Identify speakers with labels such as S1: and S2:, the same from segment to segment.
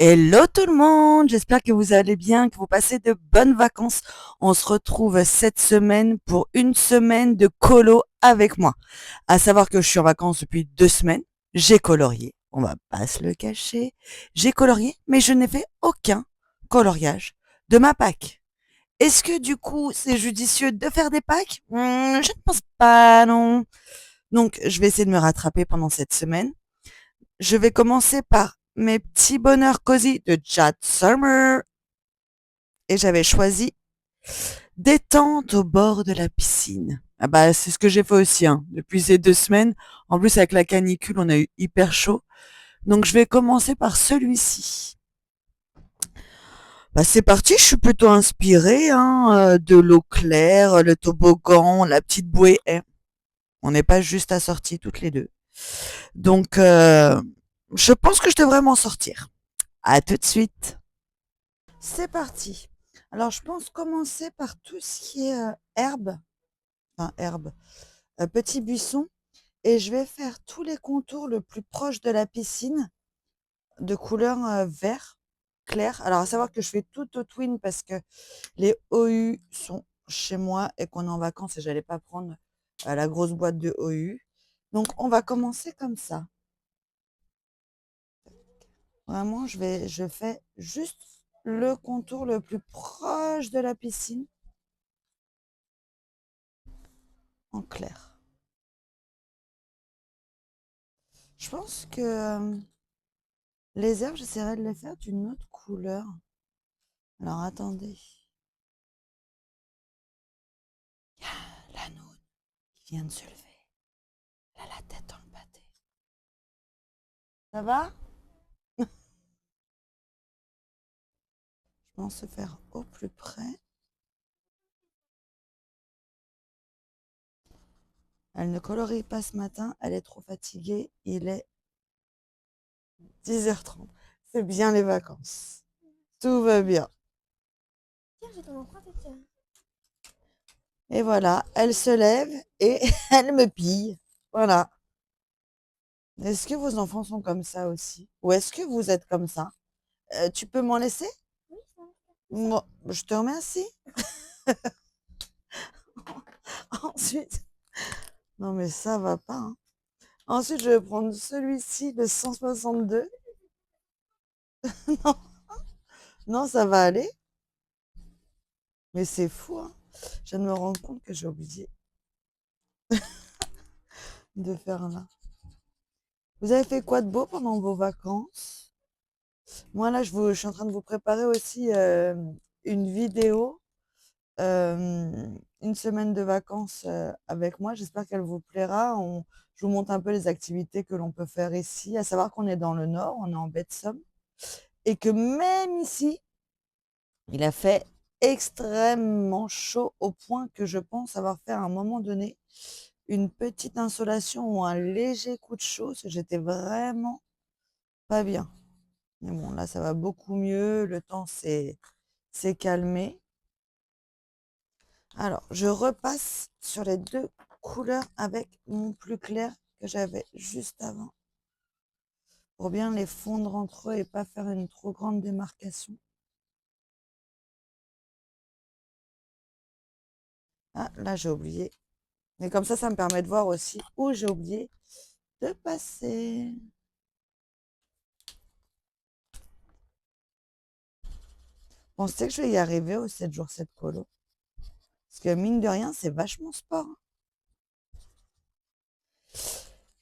S1: Hello tout le monde, j'espère que vous allez bien, que vous passez de bonnes vacances. On se retrouve cette semaine pour une semaine de colo avec moi. À savoir que je suis en vacances depuis 2 semaines, j'ai colorié, on va pas se le cacher. J'ai colorié, mais je n'ai fait aucun coloriage de ma Pâques. Est-ce que du coup c'est judicieux de faire des Pâques? Je ne pense pas, non. Donc je vais essayer de me rattraper pendant cette semaine. Je vais commencer par mes petits bonheurs cosy de Chat Summer et j'avais choisi détente au bord de la piscine. Ah bah c'est ce que j'ai fait aussi hein, depuis ces 2 semaines. En plus avec la canicule on a eu hyper chaud. Donc je vais commencer par celui-ci. Bah c'est parti, je suis plutôt inspirée hein, de l'eau claire, le toboggan, la petite bouée. On n'est pas juste assorties toutes les deux. Donc je pense que je devrais m'en sortir. À tout de suite. C'est parti. Alors, je pense commencer par tout ce qui est herbe, enfin herbe, petit buisson, et je vais faire tous les contours le plus proche de la piscine, de couleur vert clair. Alors, à savoir que je fais tout au twin parce que les OU sont chez moi et qu'on est en vacances et j'allais pas prendre la grosse boîte de OU. Donc, on va commencer comme ça. Vraiment, je fais juste le contour le plus proche de la piscine en clair. Je pense que les herbes, j'essaierai de les faire d'une autre couleur. Alors attendez. La noune qui vient de se lever. Elle a la tête dans le pâté. Ça va? Je pense se faire au plus près. Elle ne colorie pas ce matin. Elle est trop fatiguée. Il est 10h30. C'est bien les vacances. Tout va bien.
S2: Tiens, j'ai ton empreinte, tiens.
S1: Et voilà, elle se lève et elle me pille. Voilà. Est-ce que vos enfants sont comme ça aussi? Ou est-ce que vous êtes comme ça? Tu peux m'en laisser?
S2: Oui, ça.
S1: Moi, je te remercie. Ensuite, non mais ça va pas, hein. Ensuite, je vais prendre celui-ci, le 162. Non, non, ça va aller. Mais c'est fou, hein. Je viens de me rendre compte que j'ai oublié de faire là. Vous avez fait quoi de beau pendant vos vacances? Moi, là, je suis en train de vous préparer aussi une vidéo, euh, une semaine de vacances avec moi. J'espère qu'elle vous plaira. Je vous montre un peu les activités que l'on peut faire ici. À savoir qu'on est dans le nord, on est en baie de Somme. Et que même ici, il a fait extrêmement chaud au point que je pense avoir fait à un moment donné une petite insolation ou un léger coup de chaud, parce que j'étais vraiment pas bien. Mais bon, là, ça va beaucoup mieux. Le temps s'est calmé. Alors, je repasse sur les deux couleurs avec mon plus clair que j'avais juste avant pour bien les fondre entre eux et pas faire une trop grande démarcation. Ah, là, j'ai oublié. Mais comme ça me permet de voir aussi où j'ai oublié de passer. Pensez que je vais y arriver au 7 jours 7 colo. Parce que mine de rien, c'est vachement sport, hein.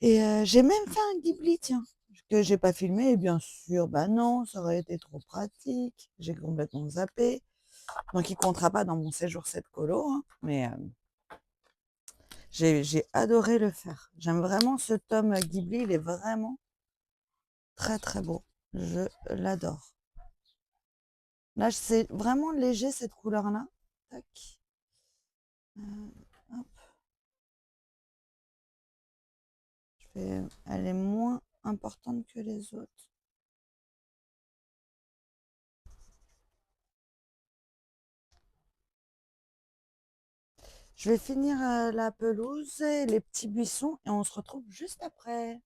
S1: Et j'ai même fait un Ghibli, tiens, que j'ai pas filmé. Et bien sûr, bah non, ça aurait été trop pratique. J'ai complètement zappé. Donc il comptera pas dans mon séjour 7 colo, hein. Mais j'ai adoré le faire. J'aime vraiment ce tome Ghibli, il est vraiment très très beau. Je l'adore. Là, c'est vraiment léger cette couleur-là. Tac. Hop. Elle est moins importante que les autres. Je vais finir la pelouse et les petits buissons et on se retrouve juste après.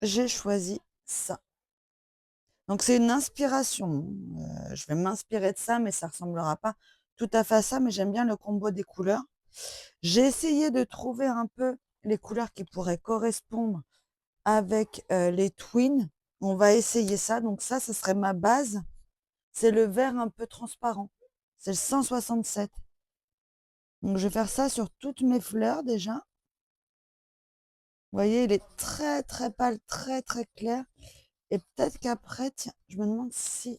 S1: j'ai choisi ça. Donc c'est une inspiration. Je vais m'inspirer de ça, mais ça ressemblera pas tout à fait à ça, mais j'aime bien le combo des couleurs. J'ai essayé de trouver un peu les couleurs qui pourraient correspondre avec les twins. On va essayer ça. Donc ça, ce serait ma base. C'est le vert un peu transparent. C'est le 167. Donc je vais faire ça sur toutes mes fleurs déjà. Vous voyez, il est très très pâle, très très clair. Et peut-être qu'après, tiens, je me demande si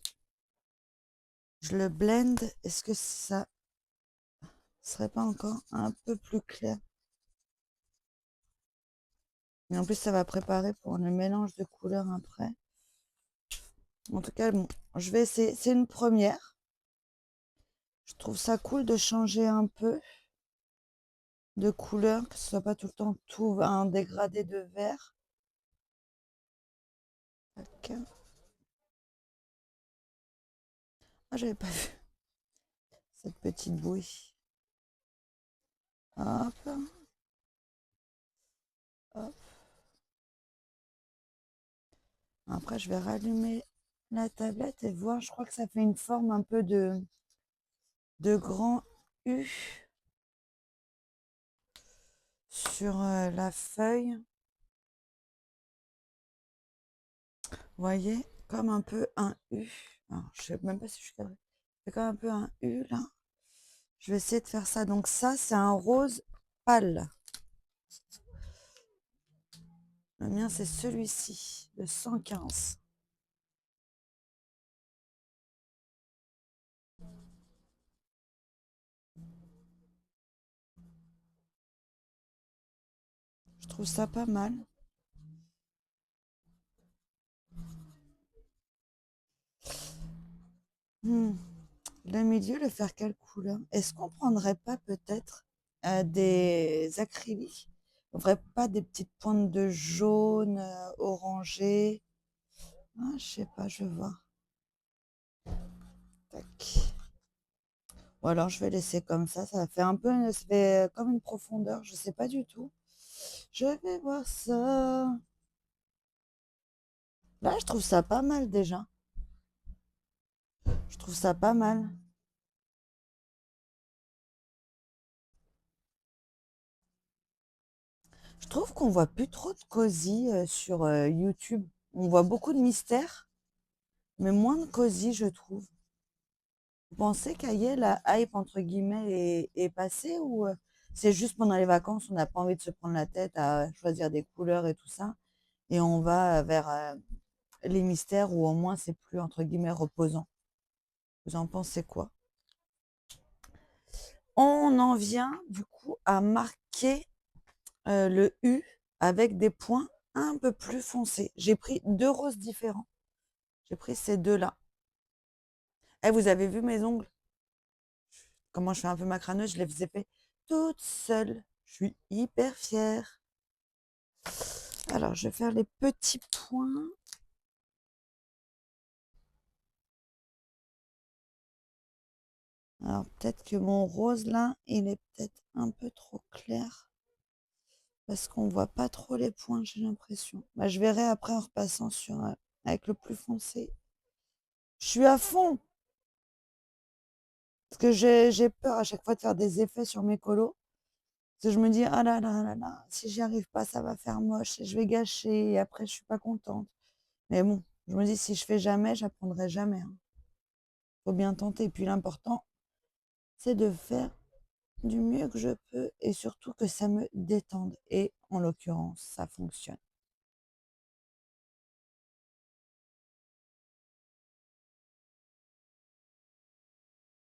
S1: je le blend, est-ce que ça serait pas encore un peu plus clair? Mais en plus, ça va préparer pour le mélange de couleurs après. En tout cas, bon, je vais essayer. C'est une première. Je trouve ça cool de changer un peu de couleur, que ce soit pas tout le temps tout un dégradé de vert. Tac. Ah, j'avais pas vu cette petite bouée. Hop, hop. Après, je vais rallumer la tablette et voir. Je crois que ça fait une forme un peu de grand U sur la feuille. Vous voyez, comme un peu un U. Alors, je sais même pas si je suis cadrée. C'est comme un peu un U là. Je vais essayer de faire ça. Donc ça, c'est un rose pâle. Le mien, c'est celui-ci, le 115. Je trouve ça pas mal. Hmm. Le milieu, le faire quelle couleur? Est-ce qu'on prendrait pas peut-être des acryliques? On ferait pas des petites pointes de jaune, orangé? Ah, je sais pas, je vais voir. Tac. Ou alors je vais laisser comme ça fait un peu, ça fait comme une profondeur, je sais pas du tout. Je vais voir ça. Là, je trouve ça pas mal déjà. Je trouve ça pas mal. Je trouve qu'on voit plus trop de cosy sur YouTube. On voit beaucoup de mystères, mais moins de cosy, je trouve. Vous pensez qu'ailleurs la hype entre guillemets est passée ou c'est juste pendant les vacances, on n'a pas envie de se prendre la tête à choisir des couleurs et tout ça, et on va vers les mystères où au moins c'est plus entre guillemets reposant. Vous en pensez quoi? On en vient du coup à marquer le U avec des points un peu plus foncés. J'ai pris deux roses différents. J'ai pris ces deux-là. Eh, vous avez vu mes ongles? Comment je fais un peu ma crâneuse? Je les ai fait toute seule. Je suis hyper fière. Alors, je vais faire les petits points. Alors, peut-être que mon rose là, il est peut-être un peu trop clair. Parce qu'on voit pas trop les points, j'ai l'impression. Bah, je verrai après en repassant sur avec le plus foncé. Je suis à fond. Parce que j'ai peur à chaque fois de faire des effets sur mes colos. Parce que je me dis, ah là là, si j'y arrive pas, ça va faire moche et je vais gâcher et après je suis pas contente. Mais bon, je me dis, si je fais jamais, j'apprendrai jamais, hein. Faut bien tenter. Et puis l'important, c'est de faire du mieux que je peux et surtout que ça me détende. Et en l'occurrence, ça fonctionne.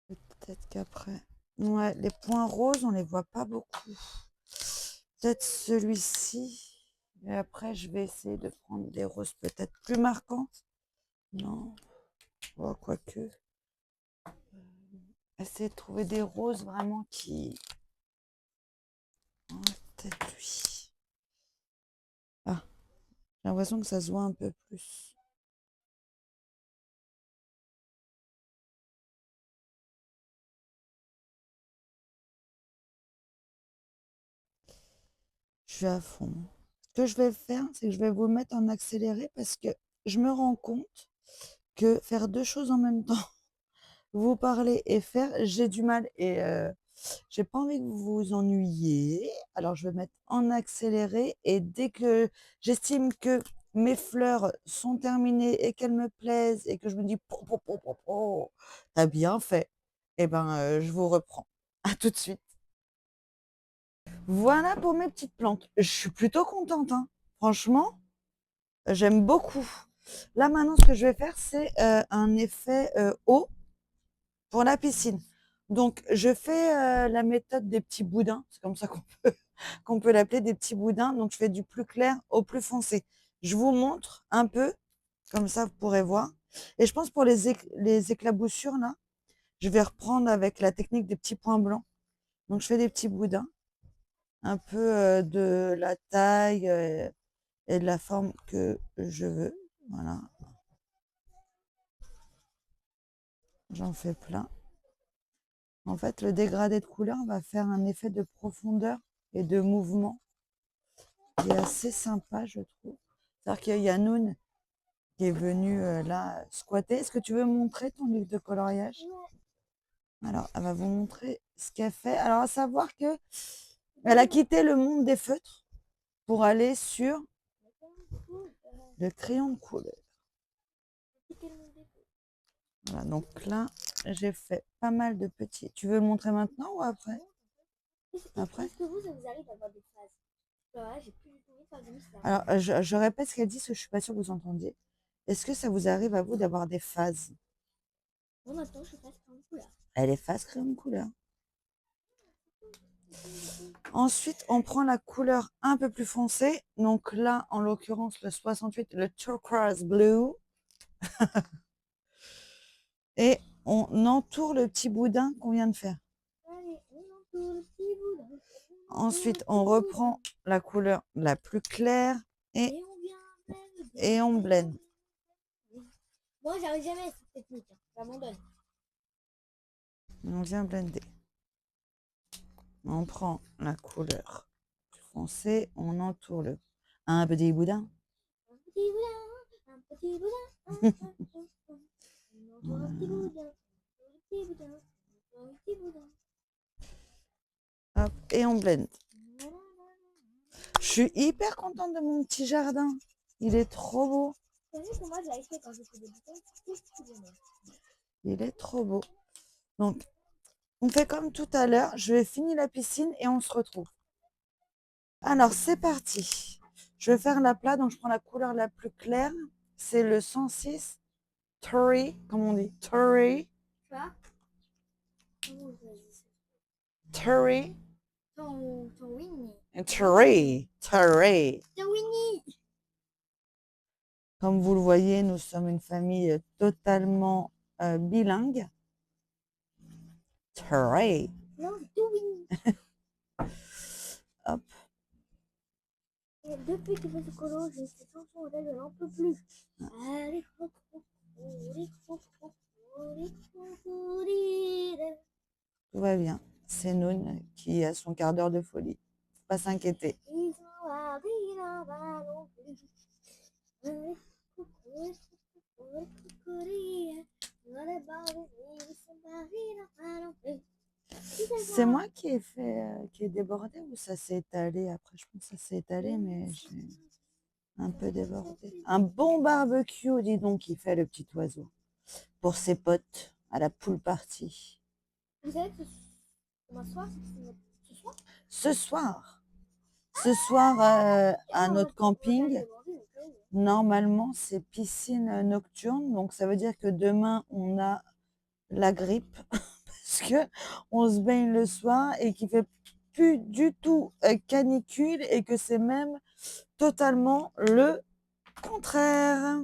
S1: Peut-être qu'après. Ouais, les points roses, on les voit pas beaucoup. Peut-être celui-ci. Et après, je vais essayer de prendre des roses peut-être plus marquantes. Non, oh, quoique. Essayer de trouver des roses vraiment qui. Oh, peut-être lui. Ah, j'ai l'impression que ça se voit un peu plus. Je suis à fond. que je vais faire, c'est que je vais vous mettre en accéléré parce que je me rends compte que faire deux choses en même temps, vous parler et faire, j'ai du mal et j'ai pas envie que vous vous ennuyiez. Alors je vais mettre en accéléré et dès que j'estime que mes fleurs sont terminées et qu'elles me plaisent et que je me dis t'as bien fait, et ben je vous reprends. À tout de suite. Voilà pour mes petites plantes. Je suis plutôt contente, hein. Franchement, j'aime beaucoup. Là maintenant, ce que je vais faire, c'est un effet eau pour la piscine. Donc, je fais la méthode des petits boudins. C'est comme ça qu'on peut l'appeler, des petits boudins. Donc, je fais du plus clair au plus foncé. Je vous montre un peu, comme ça, vous pourrez voir. Et je pense pour les éclaboussures, là, je vais reprendre avec la technique des petits points blancs. Donc, je fais des petits boudins, un peu de la taille et de la forme que je veux. Voilà, j'en fais plein. En fait, le dégradé de couleur va faire un effet de profondeur et de mouvement qui est assez sympa, je trouve. C'est-à-dire qu'il y a Yanoun qui est venu là squatter. Est-ce que tu veux montrer ton livre de coloriage? Alors, elle va vous montrer ce qu'elle fait. Alors, à savoir que elle a quitté le monde des feutres pour aller sur le crayon de couleur. Voilà, donc là, j'ai fait pas mal de petits. Tu veux le montrer maintenant ou après? Après?
S2: Est-ce que vous, ça vous arrive d'avoir des phases? Là, j'ai plus du tout envie de faire de mystère.
S1: Alors, je répète ce qu'elle dit, parce que je suis pas sûre que vous entendiez. Est-ce que ça vous arrive à vous d'avoir des phases?
S2: Moi, maintenant, je passe par une couleur.
S1: Elle est face crayon de couleur. Ensuite, on prend la couleur un peu plus foncée. Donc là, en l'occurrence, le 68, le turquoise blue. Et on entoure le petit boudin qu'on vient de faire.
S2: Allez, on entoure le petit boudin.
S1: Ensuite, on reprend la couleur la plus claire
S2: Et on vient
S1: et on blende.
S2: Moi, j'arrive jamais à cette technique. Hein. J'abandonne.
S1: On vient blender. On prend la couleur plus foncée, on entoure un petit boudin.
S2: Un petit boudin, un petit boudin. On entoure un petit boudin, un petit boudin, un petit boudin.
S1: Hop, et on blende. Je suis hyper contente de mon petit jardin. Il est trop beau.
S2: T'as vu que moi, je l'avais fait quand j'ai fait des boutons.
S1: Il est trop beau. Donc, on fait comme tout à l'heure. Je vais finir la piscine et on se retrouve. Alors, c'est parti. Je vais faire la plat. Donc, je prends la couleur la plus claire. C'est le 106 Turry, comme on dit. Turry.
S2: Quoi?
S1: Turry.
S2: Ton Winnie.
S1: Turry. Turry.
S2: Ton Winnie.
S1: Comme vous le voyez, nous sommes une famille totalement bilingue. Turry.
S2: Non, ton Winnie.
S1: Hop.
S2: Et depuis qu'il fait ce colo, j'ai cette chanson, là, je n'en peux plus. Allez, hop, hop, allez, hop, hop, allez, hop, hop,
S1: Tout va bien. C'est Noun qui a son quart d'heure de folie. Faut pas s'inquiéter. C'est moi qui ai fait, qui ai débordé ou ça s'est étalé après? Je pense que ça s'est étalé, mais j'ai un peu débordé. Un bon barbecue, dis donc, qui fait le petit oiseau. Pour ses potes à la pool party.
S2: Vous savez que ce soir, ce soir,
S1: Ce soir. Ce soir, à notre camping, normalement, c'est piscine nocturne. Donc, ça veut dire que demain, on a la grippe. Parce que on se baigne le soir et qu'il fait plus du tout canicule et que c'est même totalement le contraire.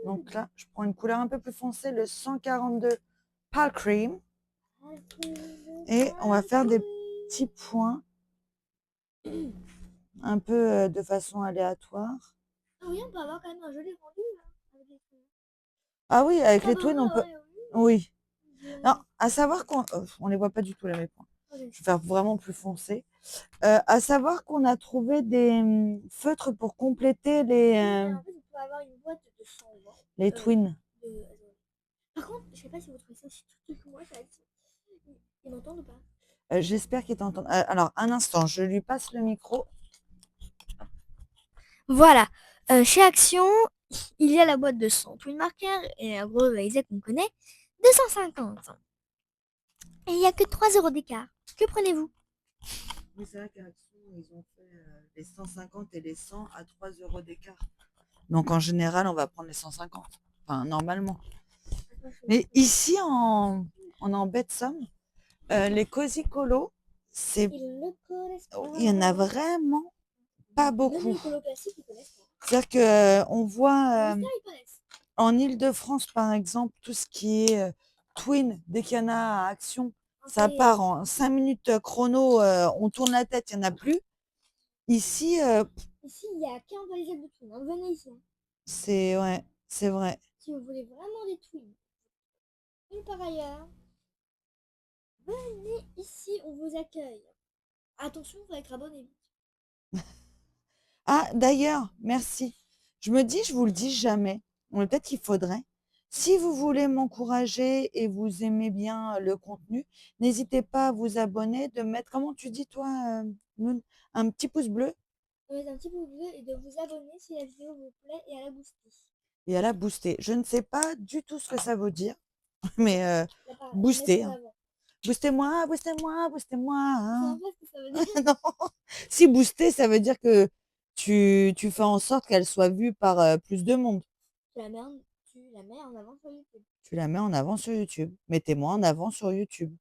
S1: Donc là, je prends une couleur un peu plus foncée, le 142 Pale Cream. Et on va faire des petits points un peu de façon aléatoire.
S2: Ah oui, on peut avoir quand même un joli rendu. Hein, avec les trucs.
S1: Ah oui, avec
S2: Ah
S1: les
S2: bah
S1: twins, on
S2: ouais,
S1: peut...
S2: ouais,
S1: Oui.
S2: ouais.
S1: Non, à savoir qu'on les voit pas du tout là, mes points.
S2: Ok.
S1: Je vais faire vraiment plus foncé. À savoir qu'on a trouvé des feutres pour compléter
S2: En fait, vous pouvez avoir une boîte de 120.
S1: les twins.
S2: Par contre, je sais pas si vous trouvez ça aussi tout que moi, ça. Ils m'entendent ou pas?
S1: J'espère qu'il t'entend. Alors, un instant, je lui passe le micro.
S2: Voilà. Chez Action, il y a la boîte de 100 twin markers et la gros laser qu'on connaît, 250. Et il n'y a que 3 euros d'écart. Que prenez-vous?
S1: Oui, c'est vrai qu'à Action, ils ont fait les 150 et les 100 à 3 euros d'écart. Donc, en général, on va prendre les 150. Enfin, normalement. Mais ici, en baie de Somme, les Cozy Colo, c'est,
S2: Ils ne connaissent pas.
S1: il y en a vraiment pas
S2: Même
S1: beaucoup.
S2: les colo classiques, ils connaissent pas.
S1: C'est-à-dire que on voit
S2: Mystère, ils connaissent.
S1: en Île-de-France, par exemple, tout ce qui est twin, dès qu'il y en a à Action, ça
S2: Ça y est.
S1: part en 5 minutes chrono, on tourne la tête, il n'y en a plus. Ici,
S2: Ici, il n'y a qu'un valise de twin. Venez ici.
S1: c'est ouais, c'est vrai.
S2: Si vous voulez vraiment des twins, une par ailleurs, venez ici, on vous accueille. Attention, il faut être abonné.
S1: Ah, d'ailleurs, merci. Je me dis, je vous le dis jamais, mais peut-être qu'il faudrait. Si vous voulez m'encourager et vous aimez bien le contenu, n'hésitez pas à vous abonner, de mettre, comment tu dis toi, Noun, un petit pouce bleu
S2: De mettre un petit pouce bleu et de vous abonner si la vidéo vous plaît et à la booster.
S1: et à la booster. Je ne sais pas du tout ce que ça veut dire, mais
S2: La
S1: booster.
S2: mettre en
S1: Hein.
S2: avant.
S1: Boostez-moi, boostez-moi, boostez-moi.
S2: Je sais
S1: Hein.
S2: pas ce que ça veut dire.
S1: Non. Si booster, ça veut dire que tu fais en sorte qu'elle soit vue par plus de monde.
S2: Tu la mets en avant sur YouTube.
S1: Tu la mets en avant sur YouTube. Mettez-moi en avant sur YouTube.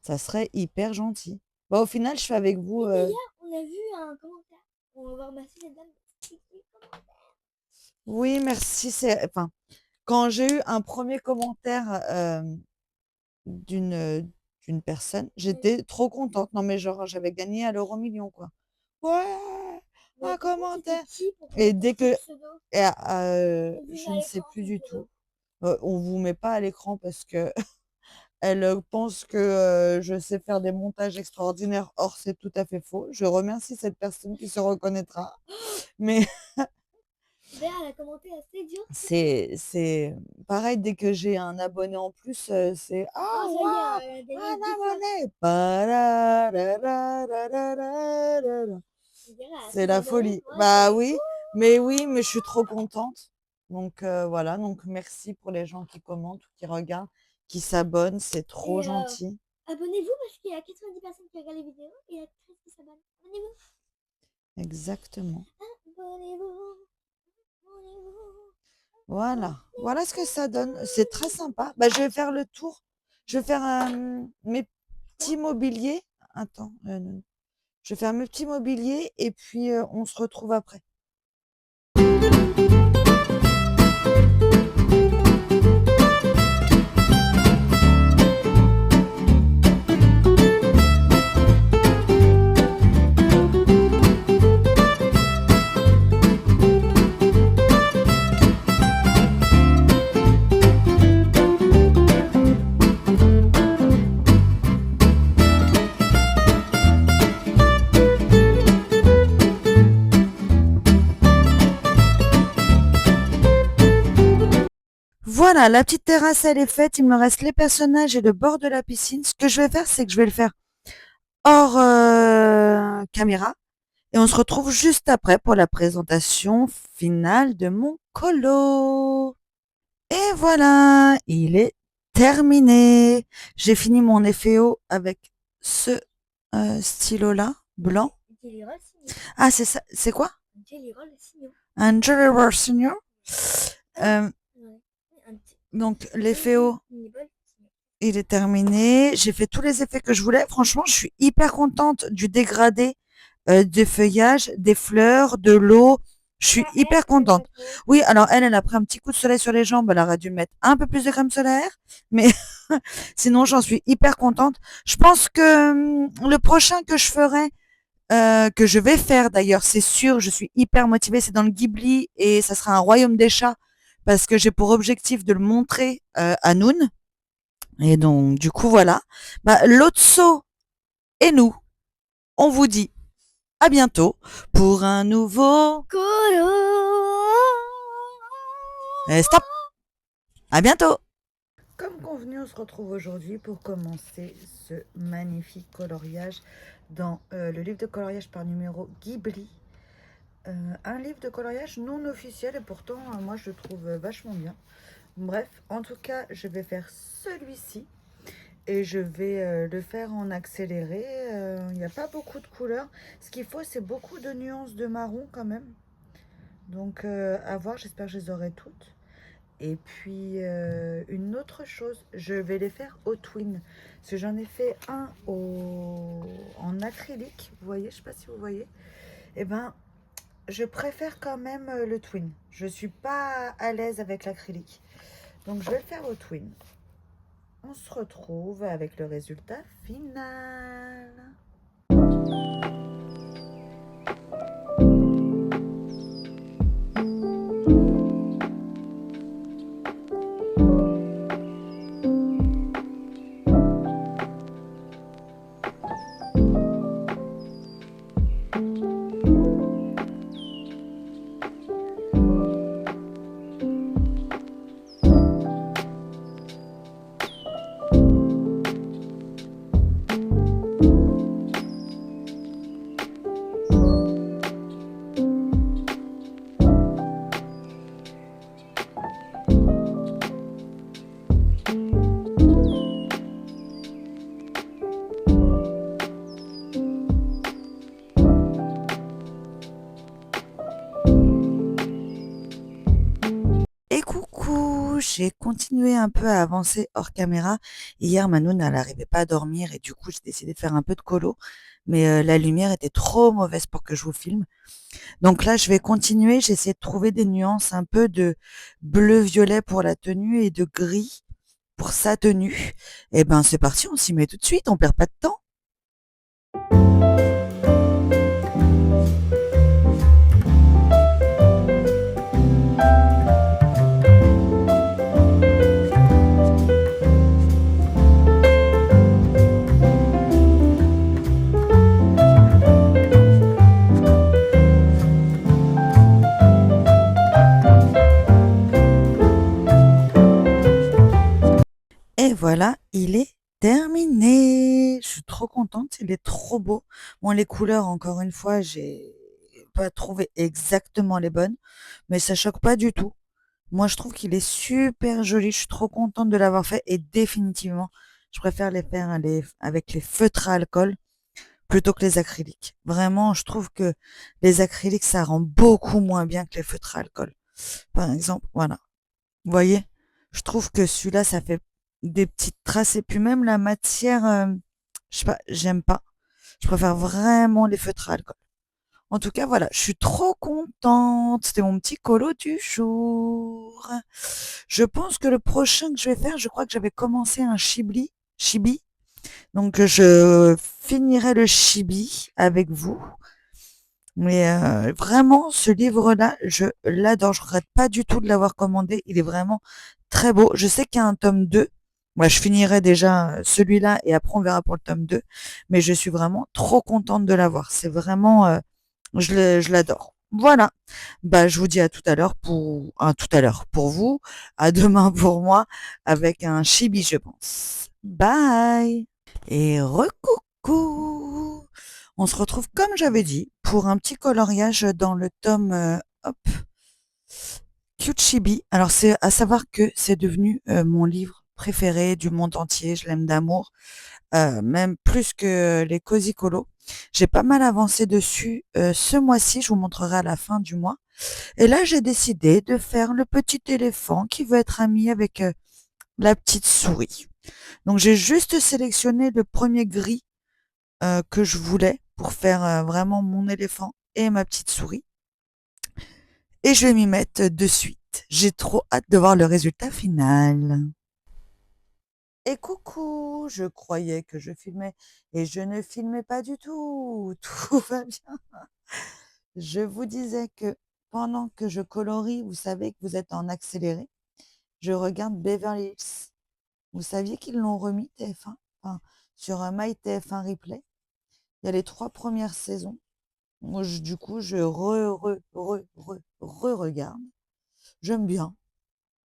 S1: Ça serait hyper gentil. Bah, au final, je fais avec vous.
S2: Et d'ailleurs, on a vu un commentaire. On va remercier les dames.
S1: Oui, merci. Enfin, quand j'ai eu un premier commentaire d'une d'une personne, j'étais trop contente. Non, mais genre, j'avais gagné à l'euro million, quoi. Ouais,
S2: Mais
S1: un
S2: par contre, c'était
S1: commentaire.
S2: qui pour
S1: Et
S2: commenter
S1: dès
S2: sur
S1: que,
S2: le pseudo? On vous met
S1: je
S2: à
S1: ne sais
S2: l'écran
S1: plus
S2: son
S1: du
S2: pseudo.
S1: tout. On vous met pas à l'écran parce que elle pense que je sais faire des montages extraordinaires. Or, c'est tout à fait faux. Je remercie cette personne qui se reconnaîtra. Mais
S2: D'ailleurs, elle a commenté assez dur.
S1: c'est pareil, dès que j'ai un abonné en plus, c'est
S2: Oh,
S1: ah
S2: ça y
S1: waouh,
S2: est, elle a gagné
S1: un
S2: 10 fois.
S1: abonné. Pararararararara.
S2: On dirait, elle a
S1: C'est
S2: 100
S1: la
S2: abonnés.
S1: folie.
S2: Moi,
S1: Bah
S2: c'est
S1: oui, mais je suis trop contente. Donc voilà, donc merci pour les gens qui commentent ou qui regardent, qui s'abonnent, c'est trop
S2: Et
S1: gentil.
S2: abonnez-vous parce qu'il y a 90 personnes qui regardent les vidéos et il y a 13 qui s'abonnent. Abonnez-vous.
S1: Exactement.
S2: Abonnez-vous. Abonnez-vous.
S1: Voilà. Voilà ce que ça donne. C'est très sympa. Bah, je vais faire le tour. Je vais faire mes petits mobiliers. Attends, non. Je vais faire mes petits mobiliers et puis on se retrouve après. Voilà, la petite terrasse, elle est faite. Il me reste les personnages et le bord de la piscine. Ce que je vais faire, c'est que je vais le faire hors caméra. Et on se retrouve juste après pour la présentation finale de mon colo. Et voilà, il est terminé. J'ai fini mon efféo avec ce stylo-là, blanc.
S2: Jelly Roll Signor.
S1: Ah, c'est ça. C'est quoi?
S2: Jelly Roll Signor.
S1: Un Jelly Roll Senior.
S2: Ouais.
S1: Donc, l'efféo, il est terminé. J'ai fait tous les effets que je voulais. Franchement, je suis hyper contente du dégradé des feuillages, des fleurs, de l'eau. Je suis hyper contente. Oui, alors elle a pris un petit coup de soleil sur les jambes. Elle aurait dû mettre un peu plus de crème solaire. Mais sinon, j'en suis hyper contente. Je pense que le prochain que je ferai, que je vais faire d'ailleurs, c'est sûr, je suis hyper motivée, c'est dans le Ghibli et ça sera un royaume des chats parce que j'ai pour objectif de le montrer à Noun. Et donc, du coup, voilà. Bah, Lotso et nous, on vous dit à bientôt pour un nouveau...
S2: Colo.
S1: Stop! À bientôt! Comme convenu, on se retrouve aujourd'hui pour commencer ce magnifique coloriage dans le livre de coloriage par numéro Ghibli. Un livre de coloriage non officiel et pourtant, moi, je le trouve vachement bien. Bref, en tout cas, je vais faire celui-ci et je vais le faire en accéléré. Il n'y a pas beaucoup de couleurs. Ce qu'il faut, c'est beaucoup de nuances de marron quand même. Donc, à voir, j'espère que je les aurai toutes. Et puis, une autre chose, je vais les faire au twin. Parce que j'en ai fait un en acrylique. Vous voyez, je ne sais pas si vous voyez. Eh ben, je préfère quand même le twin. Je ne suis pas à l'aise avec l'acrylique. Donc, je vais le faire au twin. On se retrouve avec le résultat final. Et coucou, j'ai continué un peu à avancer hors caméra. Hier, Manon, elle n'arrivait pas à dormir et du coup, j'ai décidé de faire un peu de colo. Mais la lumière était trop mauvaise pour que je vous filme. Donc là, je vais continuer. J'essaie de trouver des nuances un peu de bleu-violet pour la tenue et de gris pour sa tenue. Et ben, c'est parti, on s'y met tout de suite. On perd pas de temps. Et voilà, il est terminé. Je suis trop contente, il est trop beau. Bon, les couleurs, encore une fois, j'ai pas trouvé exactement les bonnes, mais ça choque pas du tout. Moi, je trouve qu'il est super joli. Je suis trop contente de l'avoir fait et définitivement, je préfère les faire avec les feutres à alcool plutôt que les acryliques. Vraiment, je trouve que les acryliques, ça rend beaucoup moins bien que les feutres à alcool. Par exemple, voilà. Vous voyez, je trouve que celui-là, ça fait des petites traces et puis même la matière, je sais pas, j'aime pas. Je préfère vraiment les feutres à alcool. En tout cas, voilà, je suis trop contente. C'était mon petit colo du jour. Je pense que le prochain que je vais faire, je crois que j'avais commencé un chibi. Donc, je finirai le chibi avec vous. Mais vraiment, ce livre-là, je l'adore. Je regrette pas du tout de l'avoir commandé. Il est vraiment très beau. Je sais qu'il y a un tome 2. Moi, je finirai déjà celui-là et après on verra pour le tome 2. Mais je suis vraiment trop contente de l'avoir. C'est vraiment, je l'adore. Voilà. Bah, je vous dis à tout à l'heure pour vous, à demain pour moi, avec un chibi, je pense. Bye! Et recoucou! On se retrouve comme j'avais dit pour un petit coloriage dans le tome hop, Cute Chibi. Alors c'est à savoir que c'est devenu mon livre préféré du monde entier. Je l'aime d'amour, même plus que les Cozy Colo. J'ai pas mal avancé dessus ce mois-ci. Je vous montrerai à la fin du mois. Et là, j'ai décidé de faire le petit éléphant qui veut être ami avec la petite souris. Donc j'ai juste sélectionné le premier gris que je voulais pour faire vraiment mon éléphant et ma petite souris. Et je vais m'y mettre de suite. J'ai trop hâte de voir le résultat final. Et coucou, je croyais que je filmais et je ne filmais pas du tout. Tout va bien. Je vous disais que pendant que je colorie, vous savez que vous êtes en accéléré. Je regarde Beverly Hills. Vous saviez qu'ils l'ont remis TF1? Enfin, sur My TF1 Replay. Il y a les 3 premières saisons. Moi, du coup, je regarde. J'aime bien.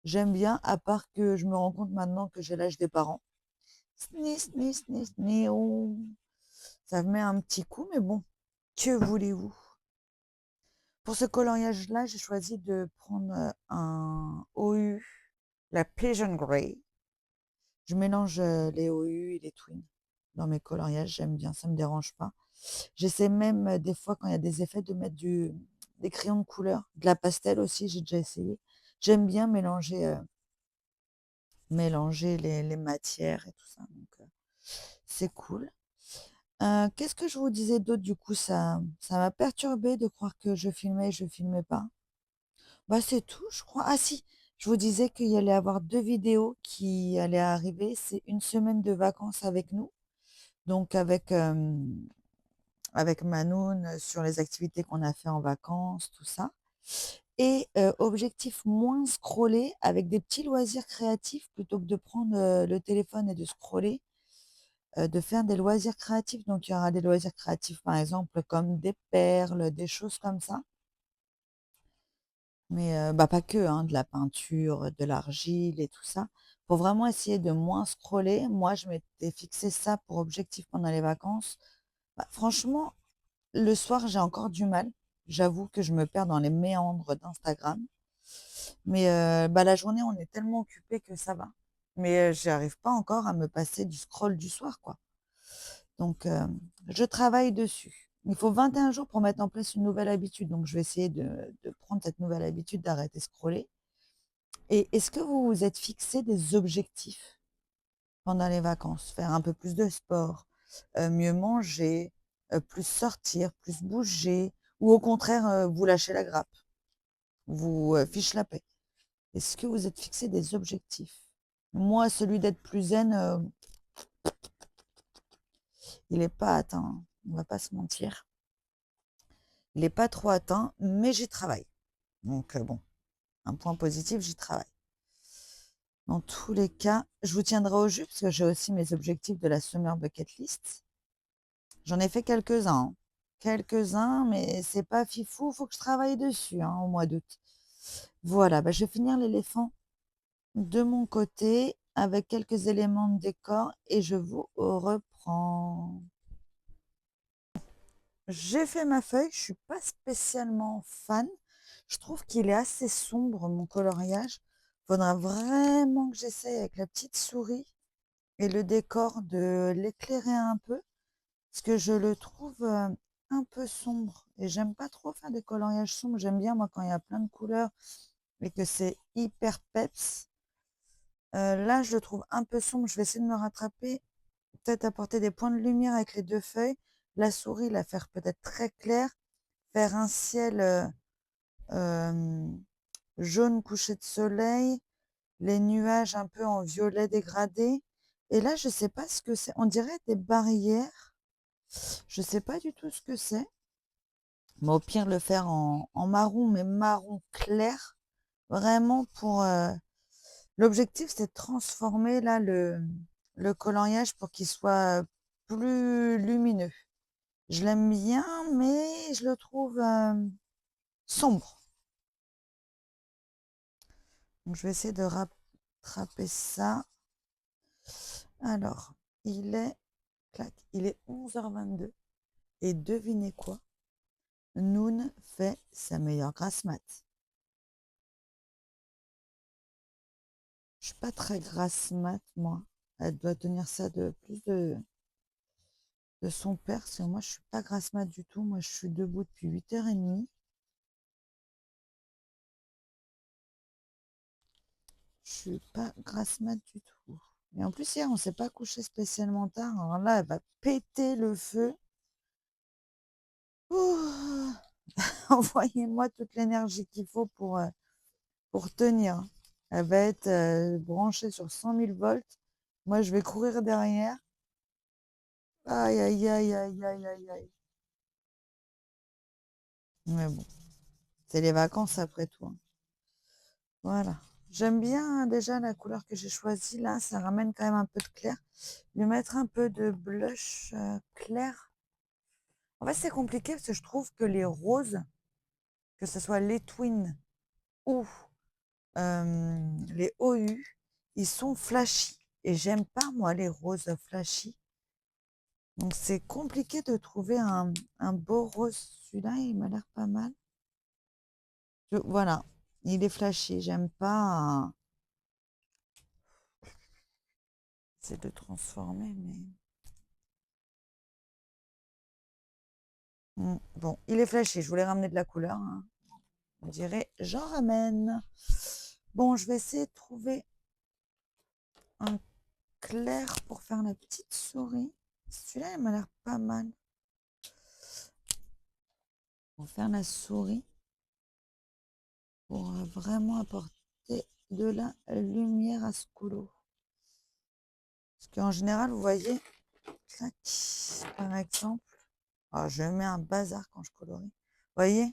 S1: J'aime bien, à part que je me rends compte maintenant que j'ai l'âge des parents. Sni, sni, sni, sni, oh. Ça me met un petit coup, mais bon, que voulez-vous? Pour ce coloriage-là, j'ai choisi de prendre un OU, la Pigeon Grey. Je mélange les OU et les Twins dans mes coloriages, j'aime bien, ça me dérange pas. J'essaie même des fois quand il y a des effets de mettre des crayons de couleur, de la pastel aussi, j'ai déjà essayé. J'aime bien mélanger les matières et tout ça, donc c'est cool. Qu'est-ce que je vous disais d'autre du coup, ça m'a perturbé de croire que je filmais pas. Bah c'est tout, je crois. Ah si, je vous disais qu'il y allait avoir 2 vidéos qui allaient arriver. C'est une semaine de vacances avec nous, donc avec Manoun sur les activités qu'on a fait en vacances, tout ça. Et objectif moins scroller avec des petits loisirs créatifs plutôt que de prendre le téléphone et de scroller, de faire des loisirs créatifs. Donc il y aura des loisirs créatifs par exemple comme des perles, des choses comme ça. Mais bah, pas que, hein, de la peinture, de l'argile et tout ça. Pour vraiment essayer de moins scroller, moi, je m'étais fixé ça pour objectif pendant les vacances. Bah, franchement, le soir, j'ai encore du mal. J'avoue que je me perds dans les méandres d'Instagram. Mais bah, la journée, on est tellement occupé que ça va. Mais j'arrive pas encore à me passer du scroll du soir, quoi. Donc, je travaille dessus. Il faut 21 jours pour mettre en place une nouvelle habitude. Donc, je vais essayer de prendre cette nouvelle habitude d'arrêter de scroller. Et est-ce que vous vous êtes fixé des objectifs pendant les vacances? Faire un peu plus de sport, mieux manger, plus sortir, plus bouger, ou au contraire, vous lâchez la grappe, vous fiche la paix. Est-ce que vous êtes fixé des objectifs? Moi, celui d'être plus zen, il n'est pas atteint, hein. On va pas se mentir. Il n'est pas trop atteint, mais j'y travaille. Donc bon, un point positif, j'y travaille. Dans tous les cas, je vous tiendrai au jus parce que j'ai aussi mes objectifs de la Summer Bucket List. J'en ai fait quelques-uns, hein. Quelques-uns, mais c'est pas fifou, faut que je travaille dessus hein, au mois d'août. Voilà, bah, je vais finir l'éléphant de mon côté avec quelques éléments de décor et je vous reprends. J'ai fait ma feuille, je suis pas spécialement fan. Je trouve qu'il est assez sombre mon coloriage. Faudra vraiment que j'essaye avec la petite souris et le décor de l'éclairer un peu parce que je le trouve un peu sombre et j'aime pas trop faire des coloriages sombres. J'aime bien moi quand il y a plein de couleurs et que c'est hyper peps. Là, je le trouve un peu sombre. Je vais essayer de me rattraper, peut-être apporter des points de lumière avec les 2 feuilles. La souris, la faire peut-être très claire, faire un ciel euh, jaune couché de soleil, les nuages un peu en violet dégradé. Et là, je sais pas ce que c'est. On dirait des barrières. Je sais pas du tout ce que c'est. Mais au pire, le faire en marron, mais marron clair. Vraiment pour... l'objectif, c'est de transformer là le coloriage pour qu'il soit plus lumineux. Je l'aime bien, mais je le trouve sombre. Donc, je vais essayer de rattraper ça. Alors, clac, il est 11h22. Et devinez quoi? Noon fait sa meilleure grasse mat. Je suis pas très grasse mat, moi. Elle doit tenir ça de plus de son père, parce que moi, je suis pas grasse mat du tout. Moi, je suis debout depuis 8h30. Je suis pas grasse mat du tout. Et en plus, hier, on s'est pas couché spécialement tard. Alors là, elle va péter le feu. Ouh. Envoyez-moi toute l'énergie qu'il faut pour tenir. Elle va être branchée sur 100 000 volts. Moi, je vais courir derrière. Aïe, aïe, aïe, aïe, aïe, aïe, aïe. Mais bon, c'est les vacances après tout, hein. Voilà. J'aime bien déjà la couleur que j'ai choisie là, ça ramène quand même un peu de clair. Lui mettre un peu de blush clair. En fait, c'est compliqué parce que je trouve que les roses, que ce soit les Twins ou les OU, ils sont flashy. Et j'aime pas, moi, les roses flashy. Donc, c'est compliqué de trouver un beau rose. Celui-là, il m'a l'air pas mal. Voilà, il est flashy. J'aime pas. C'est de transformer, mais. Bon, il est flashy. Je voulais ramener de la couleur, hein. On dirait, j'en ramène. Bon, je vais essayer de trouver un clair pour faire la petite souris. Celui-là, il m'a l'air pas mal. Pour faire la souris. Pour vraiment apporter de la lumière à ce colo. Parce qu'en général, vous voyez, clac, par exemple, je mets un bazar quand je colorie. Vous voyez,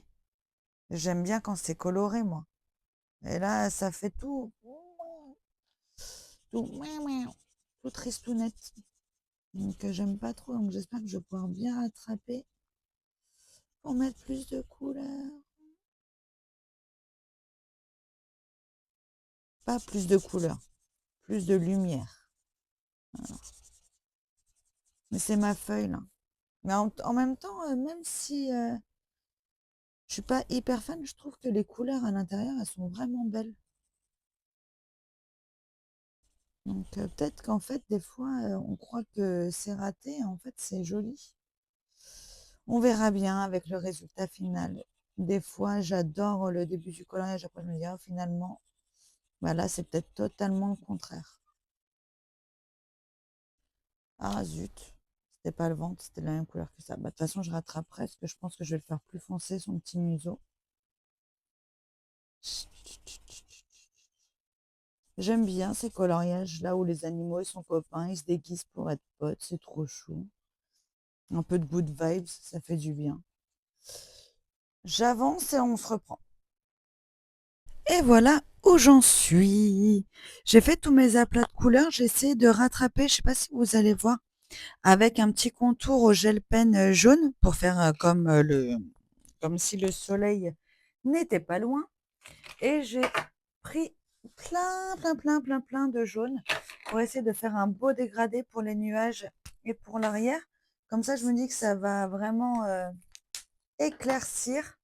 S1: j'aime bien quand c'est coloré, moi. Et là, ça fait tout tristounette. Donc, j'aime pas trop. Donc, j'espère que je vais pouvoir bien rattraper pour mettre plus de couleurs. Pas plus de couleurs, plus de lumière. Voilà. Mais c'est ma feuille, là. Mais en même temps, même si je suis pas hyper fan, je trouve que les couleurs à l'intérieur, elles sont vraiment belles. Donc peut-être qu'en fait, des fois, on croit que c'est raté, en fait, c'est joli. On verra bien avec le résultat final. Des fois, j'adore le début du coloriage, après je me dis, finalement, bah là, c'est peut-être totalement le contraire. Ah zut, c'était pas le ventre, c'était la même couleur que ça. Bah, de toute façon, je rattraperai parce que je pense que je vais le faire plus foncé, son petit museau. J'aime bien ces coloriages là où les animaux ils sont copains, ils se déguisent pour être potes, c'est trop chou. Un peu de good vibes, ça fait du bien. J'avance et on se reprend. Et voilà où j'en suis. J'ai fait tous mes aplats de couleurs, j'ai essayé de rattraper, je sais pas si vous allez voir, avec un petit contour au gel pen jaune pour faire comme si le soleil n'était pas loin. Et j'ai pris plein de jaune pour essayer de faire un beau dégradé pour les nuages et pour l'arrière. Comme ça, je me dis que ça va vraiment éclaircir.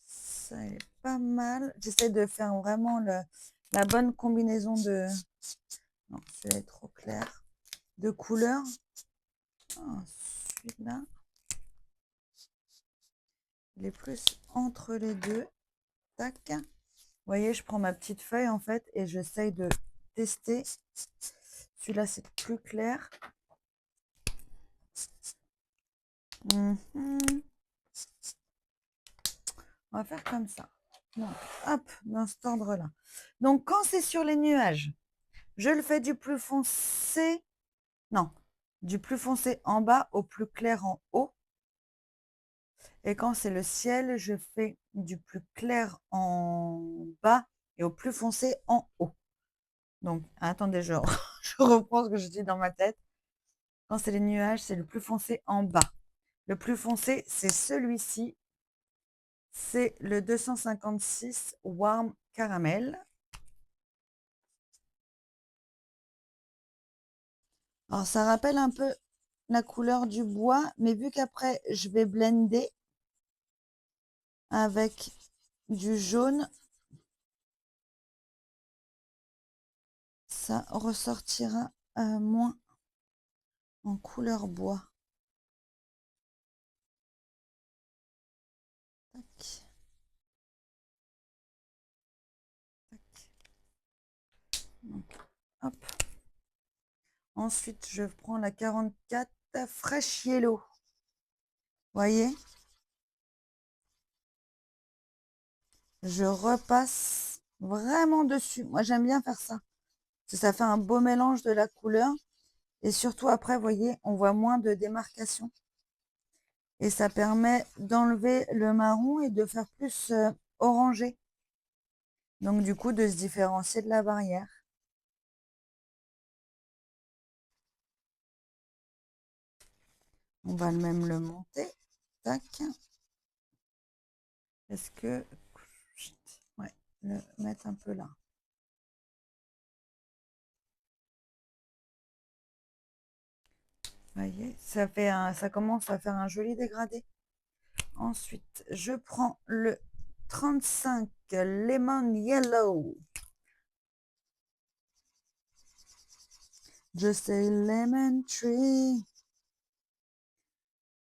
S1: Ça est pas mal. J'essaie de faire vraiment la bonne combinaison de... Non, celui-là est trop clair. De couleurs. Celui-là. Il est plus entre les deux. Tac. Vous voyez, je prends ma petite feuille en fait et j'essaye de tester. Celui-là, c'est plus clair. On va faire comme ça. Donc, hop, dans cet ordre-là. Donc, quand c'est sur les nuages, je le fais du plus foncé. Non, du plus foncé en bas au plus clair en haut. Et quand c'est le ciel, je fais du plus clair en bas et au plus foncé en haut. Donc, attendez, je reprends ce que je dis dans ma tête. Quand c'est les nuages, c'est le plus foncé en bas. Le plus foncé, c'est celui-ci. C'est le 256 Warm Caramel. Alors, ça rappelle un peu la couleur du bois, mais vu qu'après, je vais blender avec du jaune, ça ressortira moins en couleur bois. Tac, tac. Donc, hop. Ensuite, je prends la 44 Fresh Yellow. Voyez? Je repasse vraiment dessus. Moi, j'aime bien faire ça. Parce que ça fait un beau mélange de la couleur. Et surtout, après, voyez, on voit moins de démarcation. Et ça permet d'enlever le marron et de faire plus orangé. Donc du coup, de se différencier de la barrière. On va même le monter. Tac. Est-ce que... Ouais, le mettre un peu là. Vous voyez, ça commence à faire un joli dégradé. Ensuite, je prends le 35 Lemon Yellow. Just a lemon tree.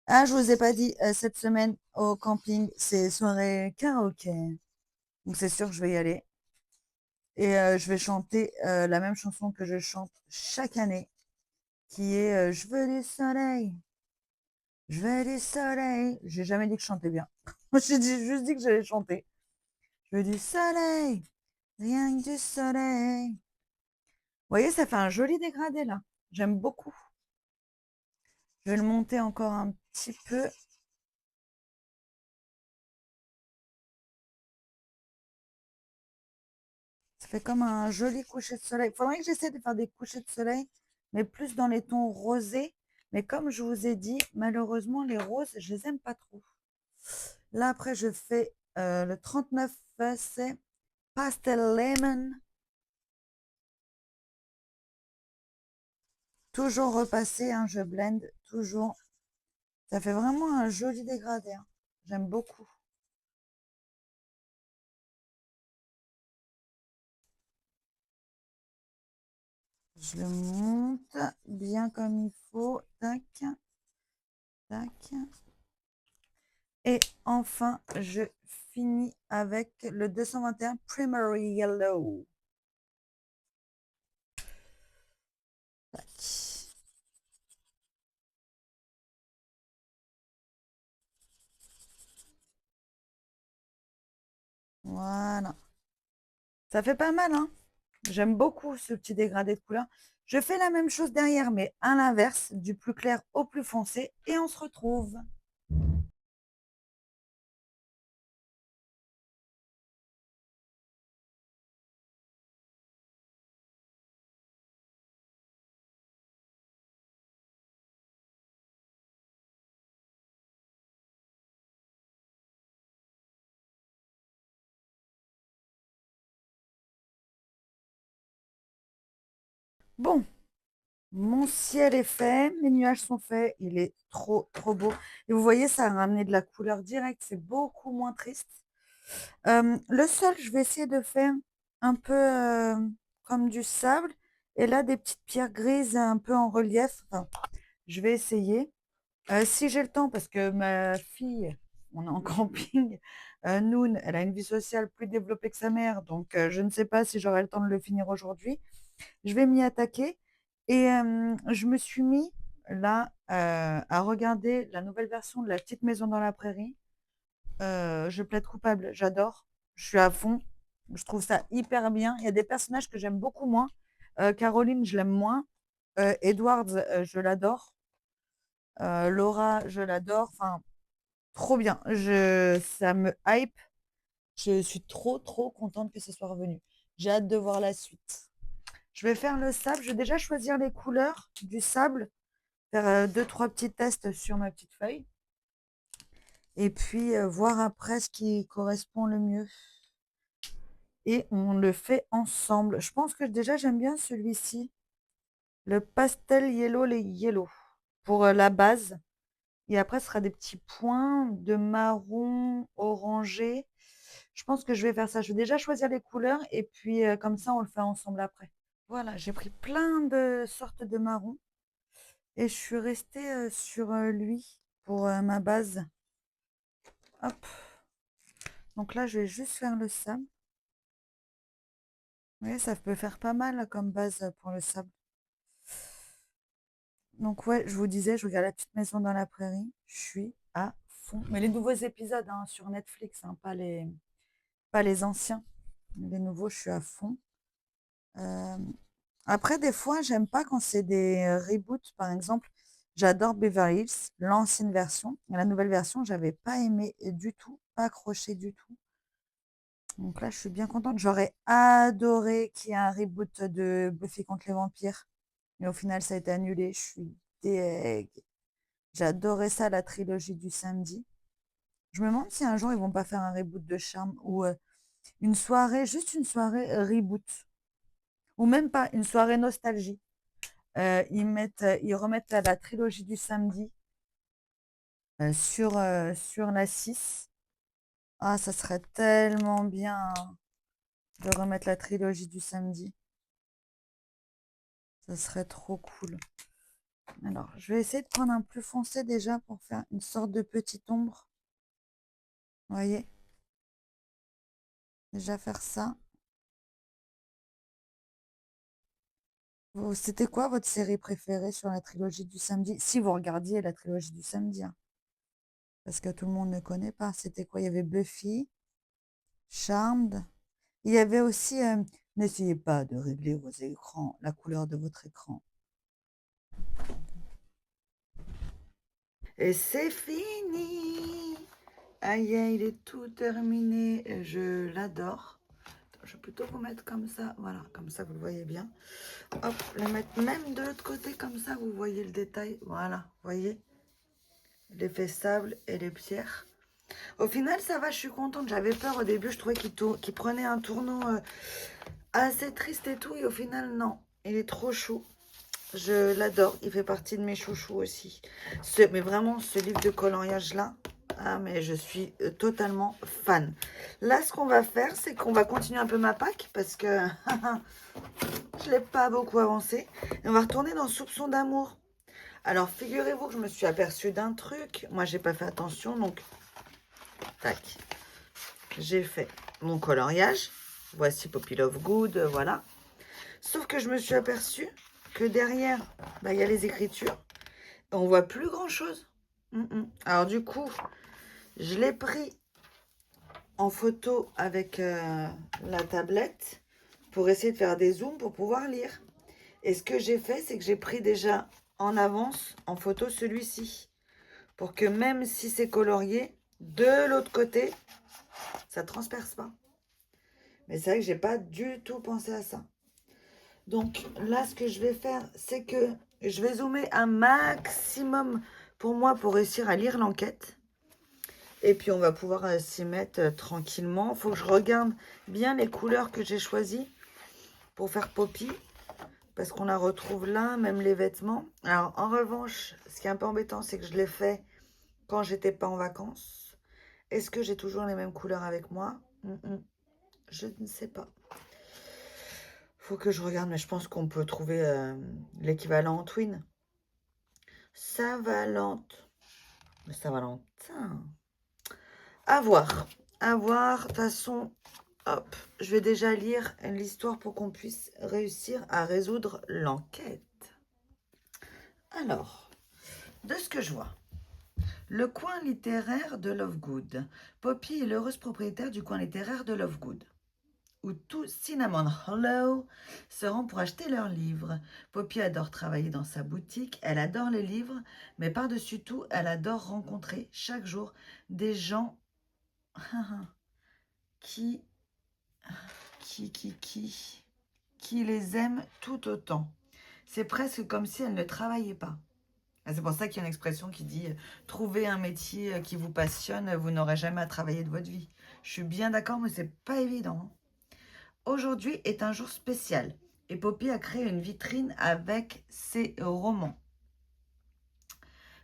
S1: Ah, je vous ai pas dit, cette semaine au camping, c'est soirée karaoké. Donc c'est sûr que je vais y aller. Et je vais chanter la même chanson que je chante chaque année, qui est Je veux du soleil, je veux du soleil. J'ai jamais dit que je chantais bien. J'ai juste dit que j'allais chanter. Je veux du soleil, rien que du soleil. Vous voyez, ça fait un joli dégradé là. J'aime beaucoup. Je vais le monter encore un petit peu. Ça fait comme un joli coucher de soleil. Il faudrait que j'essaie de faire des couchers de soleil, mais plus dans les tons rosés. Mais comme je vous ai dit, malheureusement, les roses, je les aime pas trop. Là, après, je fais le 39, c'est Pastel Lemon. Toujours repassé, hein, je blende toujours. Ça fait vraiment un joli dégradé, hein. J'aime beaucoup. Je le monte bien comme il faut. Tac, tac. Et enfin, je finis avec le 221 Primary Yellow. Tac. Voilà. Ça fait pas mal, hein? J'aime beaucoup ce petit dégradé de couleur. Je fais la même chose derrière, mais à l'inverse, du plus clair au plus foncé, et on se retrouve. Bon, mon ciel est fait, mes nuages sont faits, il est trop, trop beau. Et vous voyez, ça a ramené de la couleur directe, c'est beaucoup moins triste. Le sol, je vais essayer de faire un peu comme du sable, et là, des petites pierres grises un peu en relief. Enfin, je vais essayer. Si j'ai le temps, parce que ma fille, on est en camping, Noun, elle a une vie sociale plus développée que sa mère, donc je ne sais pas si j'aurai le temps de le finir aujourd'hui. Je vais m'y attaquer. Et je me suis mis là à regarder la nouvelle version de La Petite Maison dans la Prairie. Je plaide coupable, j'adore. Je suis à fond. Je trouve ça hyper bien. Il y a des personnages que j'aime beaucoup moins. Caroline, je l'aime moins. Edwards, je l'adore. Laura, je l'adore. Enfin, trop bien. Ça me hype. Je suis trop, trop contente que ce soit revenu. J'ai hâte de voir la suite. Je vais faire le sable. Je vais déjà choisir les couleurs du sable. Faire deux, trois petits tests sur ma petite feuille. Et puis voir après ce qui correspond le mieux. Et on le fait ensemble. Je pense que déjà j'aime bien celui-ci. Le pastel yellow, les yellow. Pour la base. Et après, ce sera des petits points de marron orangé. Je pense que je vais faire ça. Je vais déjà choisir les couleurs et puis comme ça, on le fait ensemble après. Voilà, j'ai pris plein de sortes de marron et je suis restée sur lui pour ma base. Hop. Donc là, je vais juste faire le sable. Vous voyez, ça peut faire pas mal comme base pour le sable. Donc ouais, je vous disais, je regarde La Petite Maison dans la Prairie. Je suis à fond. Mais les nouveaux épisodes hein, sur Netflix, hein, pas les anciens. Les nouveaux, je suis à fond. Euh, Après, des fois, j'aime pas quand c'est des reboots. Par exemple, j'adore Beverly Hills, l'ancienne version. La nouvelle version, j'avais pas aimé du tout, pas accroché du tout. Donc là, je suis bien contente. J'aurais adoré qu'il y ait un reboot de Buffy contre les vampires. Mais au final, ça a été annulé. Je suis deg. J'adorais ça, la trilogie du samedi. Je me demande si un jour, ils vont pas faire un reboot de Charme ou une soirée, juste une soirée reboot. Ou même pas, une soirée nostalgie. Ils remettent la trilogie du samedi sur la 6. Ah, ça serait tellement bien de remettre la trilogie du samedi. Ça serait trop cool. Alors, je vais essayer de prendre un plus foncé déjà pour faire une sorte de petite ombre. Vous voyez? Déjà faire ça. C'était quoi votre série préférée sur la trilogie du samedi? Si vous regardiez la trilogie du samedi, hein, parce que tout le monde ne connaît pas. C'était quoi? Il y avait Buffy, Charmed. Il y avait aussi n'essayez pas de régler vos écrans, la couleur de votre écran. Et c'est fini. Aïe, aïe, il est tout terminé. Je l'adore. Je vais plutôt vous mettre comme ça. Voilà, comme ça vous le voyez bien. Hop, le mettre même de l'autre côté, comme ça vous voyez le détail. Voilà, vous voyez l'effet sable et les pierres. Au final, ça va, je suis contente. J'avais peur au début, je trouvais qu'il prenait un tournant assez triste et tout. Et au final, non. Il est trop chou. Je l'adore. Il fait partie de mes chouchous aussi. Mais vraiment, ce livre de coloriage-là, ah, mais je suis totalement fan. Là, ce qu'on va faire, c'est qu'on va continuer un peu ma Pâques parce que je ne l'ai pas beaucoup avancé. Et on va retourner dans Soupçon d'amour. Alors, figurez-vous que je me suis aperçue d'un truc. Moi, j'ai pas fait attention, donc tac. J'ai fait mon coloriage. Voici Poppy Lovegood, voilà. Sauf que je me suis aperçue que derrière, bah, y a les écritures. Et on voit plus grand-chose. Alors du coup, je l'ai pris en photo avec la tablette pour essayer de faire des zooms pour pouvoir lire. Et ce que j'ai fait, c'est que j'ai pris déjà en avance en photo celui-ci. Pour que même si c'est colorié, de l'autre côté, ça transperce pas. Mais c'est vrai que j'ai pas du tout pensé à ça. Donc là, ce que je vais faire, c'est que je vais zoomer un maximum pour moi pour réussir à lire l'enquête. Et puis on va pouvoir s'y mettre tranquillement. Il faut que je regarde bien les couleurs que j'ai choisies pour faire Poppy. Parce qu'on la retrouve là, même les vêtements. Alors en revanche, ce qui est un peu embêtant, c'est que je l'ai fait quand j'étais pas en vacances. Est-ce que j'ai toujours les mêmes couleurs avec moi? Je ne sais pas. Faut que je regarde, mais je pense qu'on peut trouver l'équivalent en twin. Savalente. Saint-Valentin. À voir. À voir. De toute façon, hop, je vais déjà lire l'histoire pour qu'on puisse réussir à résoudre l'enquête. Alors, de ce que je vois, le coin littéraire de Lovegood. Poppy est l'heureuse propriétaire du coin littéraire de Lovegood, où tout Cinnamon Hollow se rend pour acheter leurs livres. Poppy adore travailler dans sa boutique, elle adore les livres, mais par-dessus tout, elle adore rencontrer chaque jour des gens qui les aiment tout autant. C'est presque comme si elle ne travaillait pas. C'est pour ça qu'il y a une expression qui dit « Trouvez un métier qui vous passionne, vous n'aurez jamais à travailler de votre vie ». Je suis bien d'accord, mais c'est pas évident. Aujourd'hui est un jour spécial et Poppy a créé une vitrine avec ses romans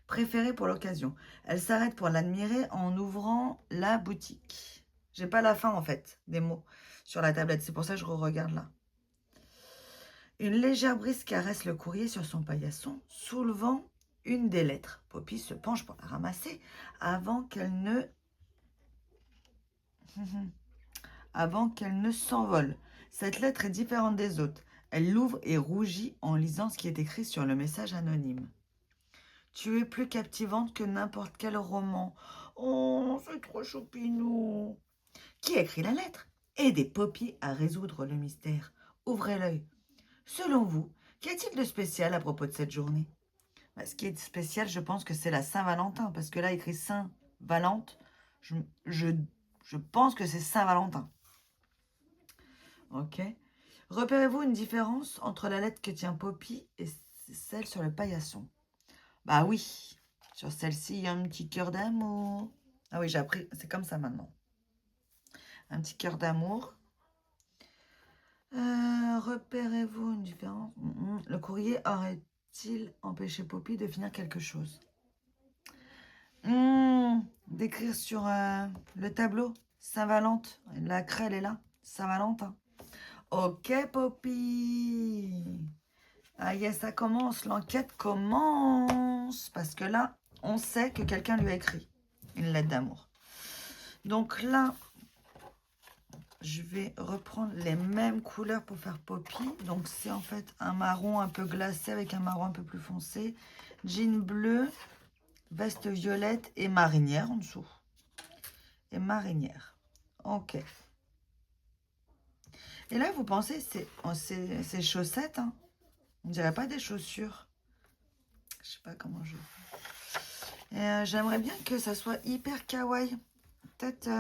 S1: préférés pour l'occasion. Elle s'arrête pour l'admirer en ouvrant la boutique. J'ai pas la fin en fait des mots sur la tablette, c'est pour ça que je regarde là. Une légère brise caresse le courrier sur son paillasson, soulevant une des lettres. Poppy se penche pour la ramasser avant qu'elle ne s'envole. Cette lettre est différente des autres. Elle l'ouvre et rougit en lisant ce qui est écrit sur le message anonyme. Tu es plus captivante que n'importe quel roman. Oh, c'est trop choupinou. Qui a écrit la lettre? Aidez Poppy à résoudre le mystère. Ouvrez l'œil. Selon vous, qu'y a-t-il de spécial à propos de cette journée? Ce qui est spécial, je pense que c'est la Saint-Valentin, parce que là, écrit Saint-Valente, je pense que c'est Saint-Valentin. Ok. Repérez-vous une différence entre la lettre que tient Poppy et celle sur le paillasson? Bah oui, sur celle-ci, il y a un petit cœur d'amour. Ah oui, j'ai appris, c'est comme ça maintenant. Un petit cœur d'amour. Repérez-vous une différence? Le courrier aurait-il empêché Poppy de finir quelque chose? D'écrire sur le tableau Saint-Valentin. La craie, elle est là. Saint-Valentin. Ok, Poppy. Ah yes, ça commence. L'enquête commence. Parce que là, on sait que quelqu'un lui a écrit une lettre d'amour. Donc là, je vais reprendre les mêmes couleurs pour faire Poppy. Donc c'est en fait un marron un peu glacé avec un marron un peu plus foncé. Jean bleu, veste violette et marinière en dessous. Et marinière. Ok. Et là, vous pensez, c'est chaussettes, hein? On dirait pas des chaussures. Je sais pas comment je... Et j'aimerais bien que ça soit hyper kawaii. Peut-être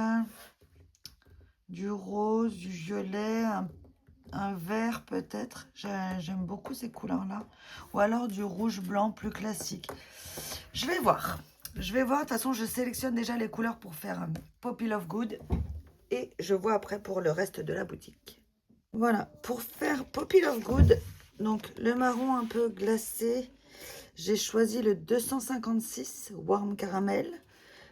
S1: du rose, du violet, un vert peut-être. J'aime beaucoup ces couleurs-là. Ou alors du rouge blanc plus classique. Je vais voir. Je vais voir. De toute façon, je sélectionne déjà les couleurs pour faire un Poppy Love Good. Et je vois après pour le reste de la boutique. Voilà. Pour faire Poppy Love Good, donc le marron un peu glacé, j'ai choisi le 256 Warm Caramel.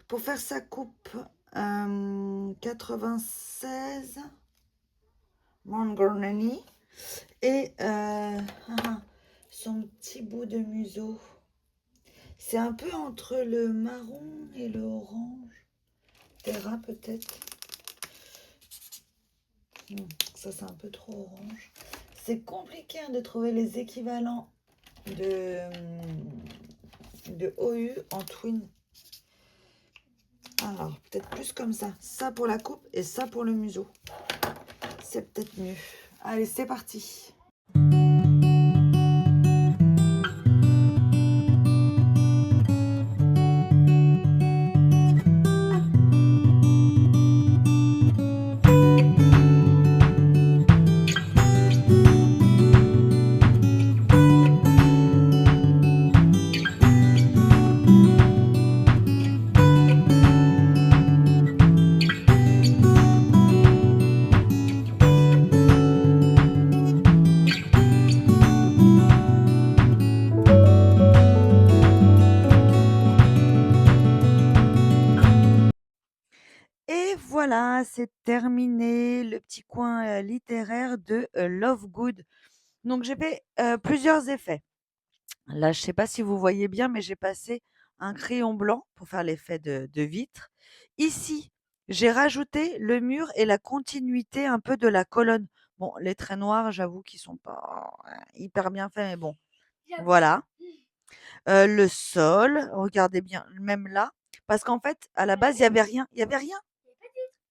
S1: Pour faire sa coupe 96 Mangornani et son petit bout de museau. C'est un peu entre le marron et le orange. Terra peut-être. Ça c'est un peu trop orange. C'est compliqué de trouver les équivalents de OU en twin. Alors, peut-être plus comme ça. Ça pour la coupe et ça pour le museau. C'est peut-être mieux. Allez, c'est parti. Et voilà, c'est terminé le petit coin littéraire de Love Good. Donc j'ai fait plusieurs effets. Là, je ne sais pas si vous voyez bien, mais j'ai passé un crayon blanc pour faire l'effet de vitre. Ici, j'ai rajouté le mur et la continuité un peu de la colonne. Bon, les traits noirs, j'avoue qu'ils sont pas hyper bien faits, mais bon, voilà. Le sol, regardez bien, même là, parce qu'en fait, à la base, il y avait rien. Il y avait rien.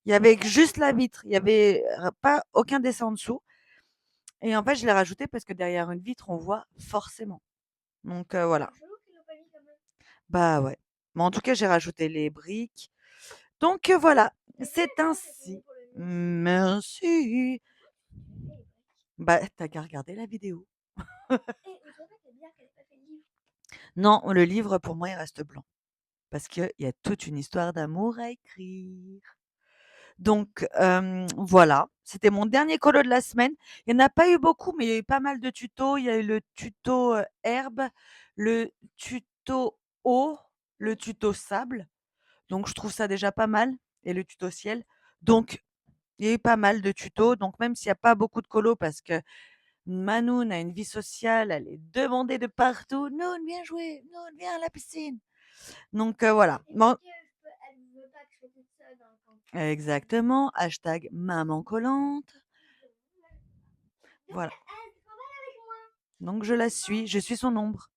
S1: Il y avait juste la vitre. Il y avait pas aucun dessin en dessous. Et en fait, je l'ai rajouté parce que derrière une vitre, on voit forcément. Donc voilà. Bah ouais. Mais en tout cas, j'ai rajouté les briques. Donc voilà, c'est ainsi. Merci. Bah, t'as qu'à regarder la vidéo. Non, le livre, pour moi, il reste blanc. Parce qu'il y a toute une histoire d'amour à écrire. Donc voilà, c'était mon dernier colo de la semaine. Il n'y en a pas eu beaucoup, mais il y a eu pas mal de tutos. Il y a eu le tuto herbe, le tuto eau, le tuto sable. Donc je trouve ça déjà pas mal. Et le tuto ciel. Donc il y a eu pas mal de tutos. Donc même s'il n'y a pas beaucoup de colos parce que Manoun a une vie sociale, elle est demandée de partout. Noun, viens jouer. Noun, viens à la piscine. Donc voilà. Bon, exactement. Hashtag maman collante. Voilà. Donc je la suis. Je suis son ombre.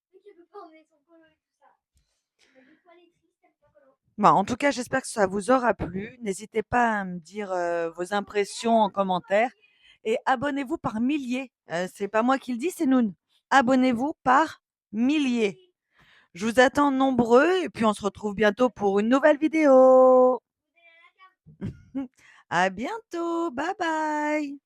S1: Bon, en tout cas, j'espère que ça vous aura plu. N'hésitez pas à me dire vos impressions en commentaire. Et abonnez-vous par milliers. C'est pas moi qui le dis, c'est Noun. Abonnez-vous par milliers. Je vous attends nombreux et puis on se retrouve bientôt pour une nouvelle vidéo. À bientôt. Bye bye.